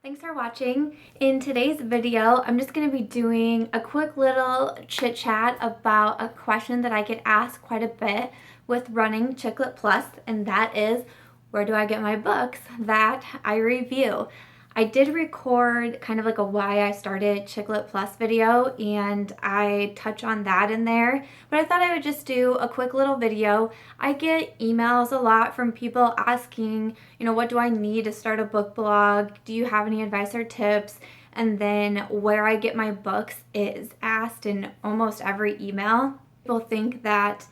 Thanks for watching. In today's video, I'm just going to be doing a quick little chit chat about a question that I get asked quite a bit with running Chicklet Plus, and that is, where do I get my books that I review? I did record kind of like a why I started Chicklet Plus video, and I touch on that in there, but I thought I would just do a quick little video. I get emails a lot from people asking, what do I need to start a book blog? Do you have any advice or tips? And then where I get my books is asked in almost every email. People think that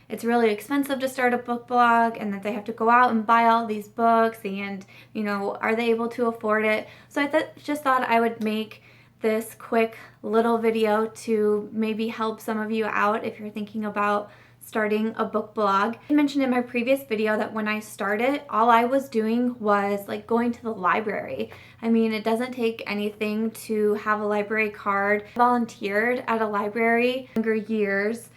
it's really expensive to start a book blog and that they have to go out and buy all these books and, are they able to afford it? So I just thought I would make this quick little video to maybe help some of you out if you're thinking about starting a book blog. I mentioned in my previous video that when I started, all I was doing was like going to the library. I mean, it doesn't take anything to have a library card. I volunteered at a library younger years.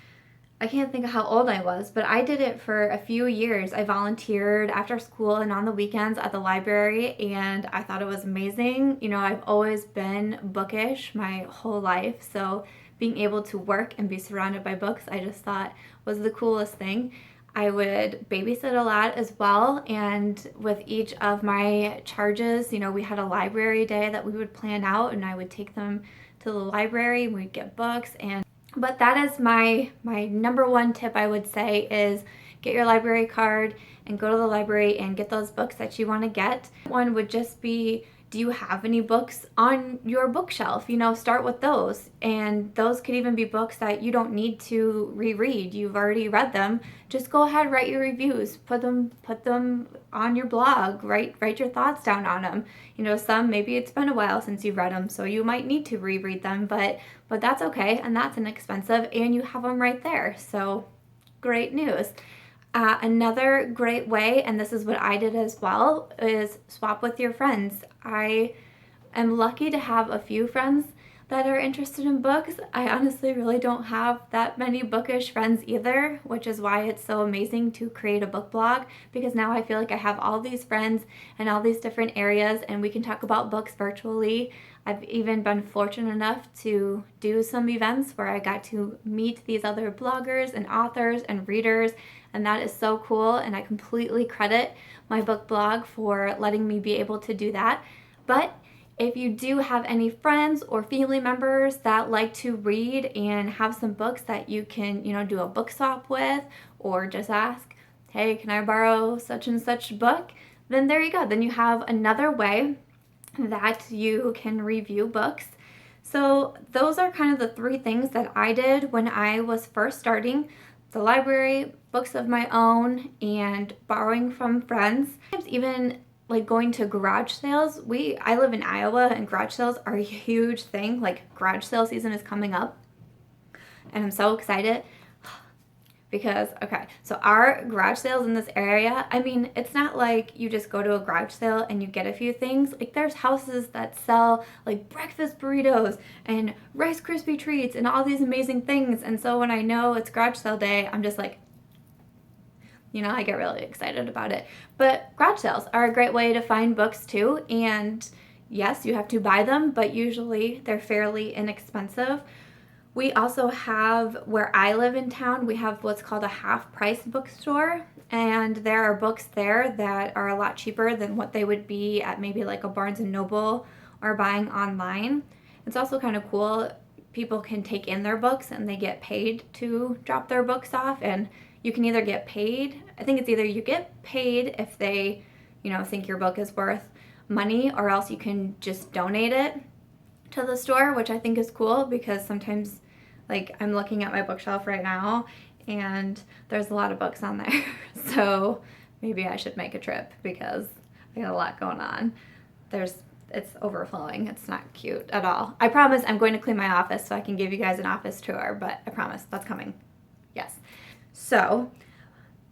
I can't think of how old I was, but I did it for a few years. I volunteered after school and on the weekends at the library, and I thought it was amazing. I've always been bookish my whole life, so being able to work and be surrounded by books, I just thought was the coolest thing. I would babysit a lot as well, and with each of my charges, we had a library day that we would plan out, and I would take them to the library and we'd get books. But that is my number one tip, I would say, is get your library card and go to the library and get those books that you want to get. One would just be, do you have any books on your bookshelf? Start with those. And those could even be books that you don't need to reread. You've already read them. Just go ahead, write your reviews, put them on your blog, write your thoughts down on them. Some, maybe it's been a while since you've read them, so you might need to reread them, but that's okay, and that's inexpensive, and you have them right there. So great news. Another great way, and this is what I did as well, is swap with your friends. I am lucky to have a few friends that are interested in books. I honestly really don't have that many bookish friends either, which is why it's so amazing to create a book blog, because now I feel like I have all these friends in all these different areas and we can talk about books virtually. I've even been fortunate enough to do some events where I got to meet these other bloggers and authors and readers, and that is so cool, and I completely credit my book blog for letting me be able to do that. But if you do have any friends or family members that like to read and have some books that you can, do a book swap with, or just ask, hey, can I borrow such and such book? Then there you go. Then you have another way that you can review books. So those are kind of the three things that I did when I was first starting: the library, books of my own, and borrowing from friends. Sometimes even like going to garage sales. I live in Iowa, and garage sales are a huge thing. Like, garage sale season is coming up, and I'm so excited because, okay, so our garage sales in this area, I mean, it's not like you just go to a garage sale and you get a few things. Like, there's houses that sell like breakfast burritos and Rice Krispie treats and all these amazing things. And so when I know it's garage sale day, I'm just like, I get really excited about it. But garage sales are a great way to find books too. And yes, you have to buy them, but usually they're fairly inexpensive. We also have, where I live in town, we have what's called a half-price bookstore. And there are books there that are a lot cheaper than what they would be at maybe like a Barnes & Noble or buying online. It's also kind of cool. People can take in their books and they get paid to drop their books off, and you can either get paid, I think it's either you get paid if they, think your book is worth money, or else you can just donate it to the store, which I think is cool, because sometimes, like, I'm looking at my bookshelf right now and there's a lot of books on there. So maybe I should make a trip because I got a lot going on. It's overflowing. It's not cute at all. I promise I'm going to clean my office so I can give you guys an office tour, but I promise that's coming. Yes. So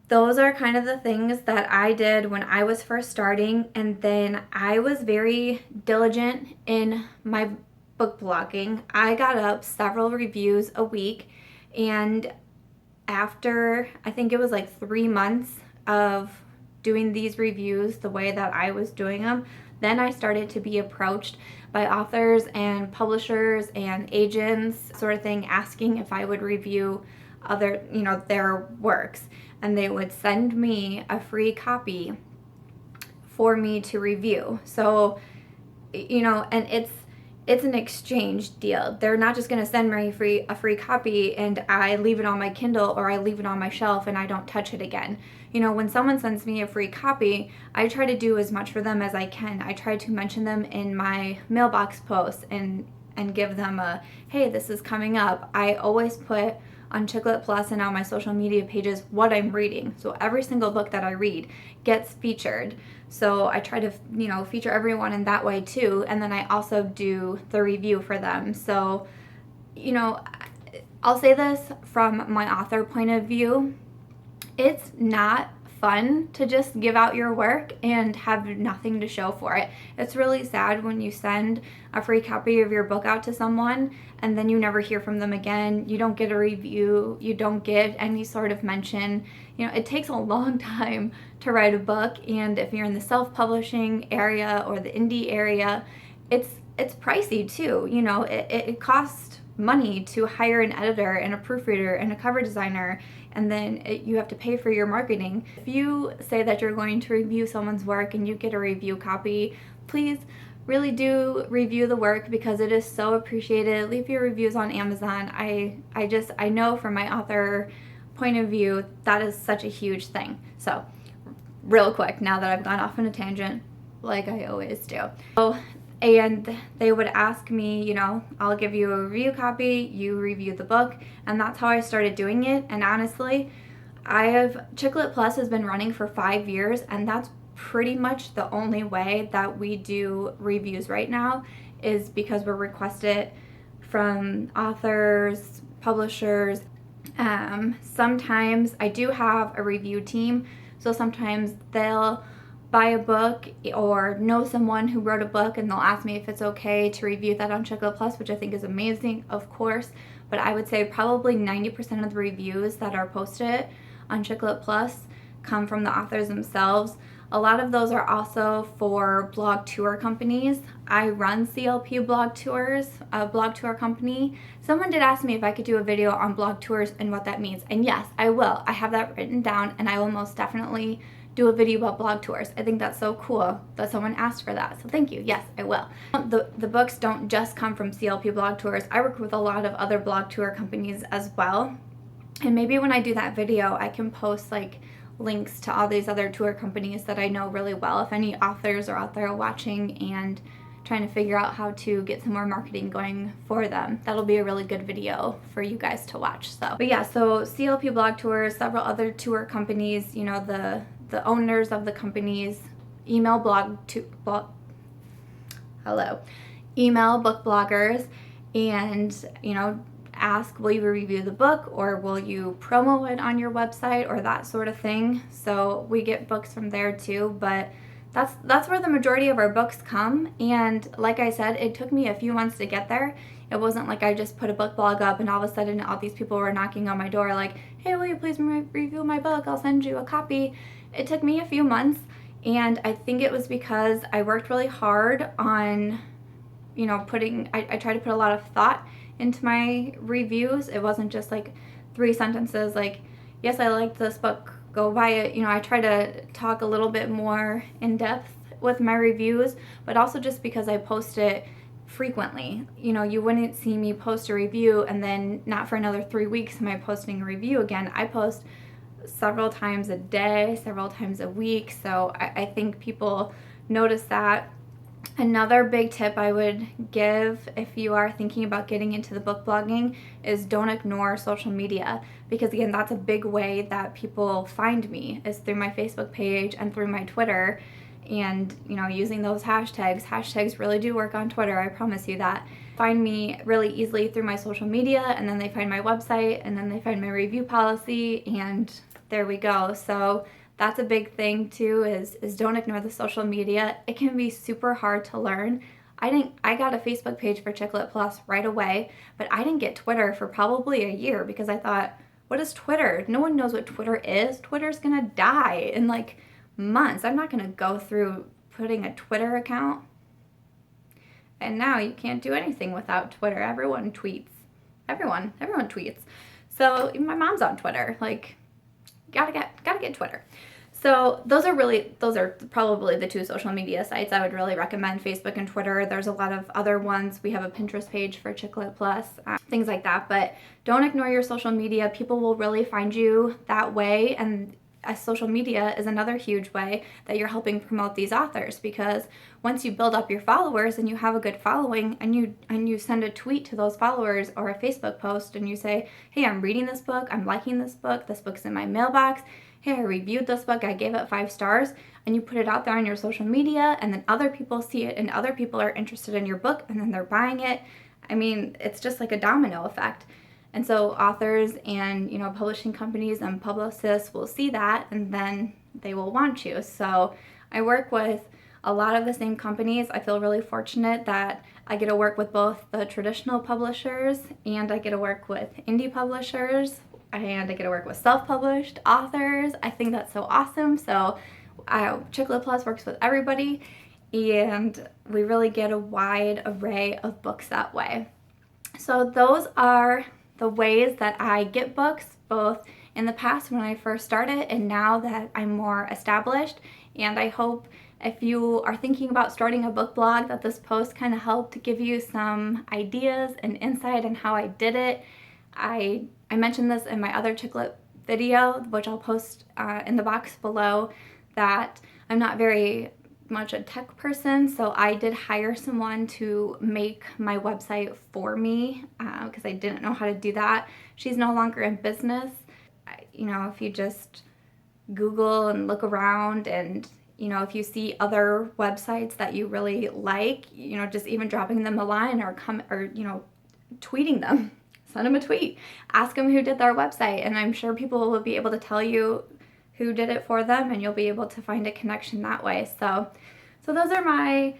those are kind of the things that I did when I was first starting, and then I was very diligent in my book blogging. I got up several reviews a week, and after, I think it was like 3 months of doing these reviews the way that I was doing them, then I started to be approached by authors and publishers and agents, sort of thing, asking if I would review other, their works. And they would send me a free copy for me to review. So, and it's an exchange deal. They're not just going to send me a free copy and I leave it on my Kindle or I leave it on my shelf and I don't touch it again. When someone sends me a free copy, I try to do as much for them as I can. I try to mention them in my mailbox posts and give them a, hey, this is coming up. I always put on Chicklet Plus and on my social media pages what I'm reading. So every single book that I read gets featured. So I try to, feature everyone in that way too. And then I also do the review for them. So, I'll say this from my author point of view. It's not fun to just give out your work and have nothing to show for it. It's really sad when you send a free copy of your book out to someone and then you never hear from them again. You don't get a review. You don't get any sort of mention. It takes a long time to write a book, and if you're in the self-publishing area or the indie area, it's pricey too. It costs money to hire an editor and a proofreader and a cover designer, and then you have to pay for your marketing. If you say that you're going to review someone's work and you get a review copy, please really do review the work because it is so appreciated. Leave your reviews on Amazon. I know from my author point of view that is such a huge thing. So real quick, now that I've gone off on a tangent like I always do. And they would ask me, I'll give you a review copy, you review the book, and that's how I started doing it. And honestly, Chicklet Plus has been running for 5 years, and that's pretty much the only way that we do reviews right now, is because we're requested from authors, publishers. Sometimes I do have a review team, so sometimes they'll buy a book or know someone who wrote a book and they'll ask me if it's okay to review that on Chicklet Plus, which I think is amazing, of course. But I would say probably 90% of the reviews that are posted on Chicklet Plus come from the authors themselves. A lot of those are also for blog tour companies. I run CLP Blog Tours, a blog tour company. Someone did ask me if I could do a video on blog tours and what that means. And yes, I will. I have that written down, and I will most definitely do a video about blog tours. I think that's so cool that someone asked for that. So thank you. Yes, I will. The books don't just come from CLP Blog Tours. I work with a lot of other blog tour companies as well. And maybe when I do that video, I can post links to all these other tour companies that I know really well. If any authors are out there watching and trying to figure out how to get some more marketing going for them, that'll be a really good video for you guys to watch. So CLP Blog Tours, several other tour companies, the owners of the companies email email book bloggers and ask, will you review the book or will you promo it on your website or that sort of thing. So we get books from there too, but that's where the majority of our books come. And like I said, it took me a few months to get there. It wasn't like I just put a book blog up and all of a sudden all these people were knocking on my door like, hey, will you please review my book? I'll send you a copy. It took me a few months, and I think it was because I worked really hard on, I tried to put a lot of thought into my reviews. It wasn't just 3 sentences like, yes, I liked this book, go buy it. I try to talk a little bit more in depth with my reviews, but also just because I post it frequently. You wouldn't see me post a review and then not for another 3 weeks am I posting a review again. I post several times a day, several times a week, so I think people notice that. Another big tip I would give if you are thinking about getting into the book blogging is don't ignore social media, because again, that's a big way that people find me is through my Facebook page and through my Twitter. And using those hashtags really do work on Twitter, I promise you that. Find me really easily through my social media, and then they find my website, and then they find my review policy, and there we go. So that's a big thing too, is don't ignore the social media. It can be super hard to learn. I got a Facebook page for Chicklet Plus right away, but I didn't get Twitter for probably a year because I thought, what is Twitter? No one knows what Twitter is. Twitter's gonna die in months. I'm not going to go through putting a Twitter account. And now you can't do anything without Twitter. Everyone tweets. Everyone tweets. So even my mom's on Twitter. Like, gotta get Twitter. So those are probably the 2 social media sites I would really recommend, Facebook and Twitter. There's a lot of other ones. We have a Pinterest page for Chicklet Plus, things like that. But don't ignore your social media. People will really find you that way, and social media is another huge way that you're helping promote these authors, because once you build up your followers and you have a good following, and you send a tweet to those followers or a Facebook post and you say, hey, I'm reading this book, I'm liking this book's in my mailbox, hey, I reviewed this book, I gave it 5 stars, and you put it out there on your social media, and then other people see it and other people are interested in your book and then they're buying it. I mean, it's just like a domino effect. And so authors and, publishing companies and publicists will see that, and then they will want you. So I work with a lot of the same companies. I feel really fortunate that I get to work with both the traditional publishers, and I get to work with indie publishers, and I get to work with self-published authors. I think that's so awesome. So Chicklet Plus works with everybody, and we really get a wide array of books that way. So those are the ways that I get books, both in the past when I first started and now that I'm more established. And I hope if you are thinking about starting a book blog, that this post kind of helped to give you some ideas and insight on how I did it. I mentioned this in my other Chicklet video, which I'll post in the box below, that I'm not very much a tech person, so I did hire someone to make my website for me because I didn't know how to do that. She's no longer in business. If you just Google and look around, and if you see other websites that you really like, just even dropping them a line or tweeting them, send them a tweet, ask them who did their website, and I'm sure people will be able to tell you who did it for them, and you'll be able to find a connection that way. So those are my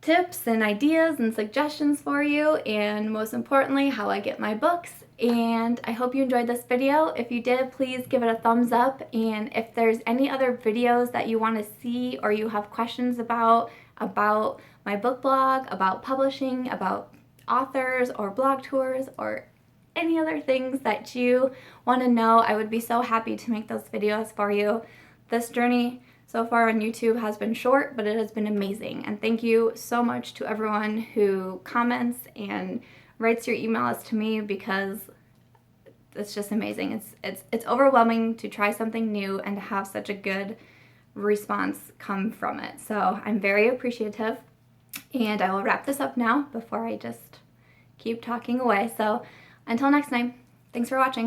tips and ideas and suggestions for you, and most importantly, how I get my books. And I hope you enjoyed this video. If you did, please give it a thumbs up, and if there's any other videos that you want to see or you have questions about my book blog, about publishing, about authors or blog tours, or any other things that you want to know, I would be so happy to make those videos for you. This journey so far on YouTube has been short, but it has been amazing. And thank you so much to everyone who comments and writes your emails to me, because it's just amazing. It's overwhelming to try something new and to have such a good response come from it. So I'm very appreciative, and I will wrap this up now before I just keep talking away. So until next time, thanks for watching.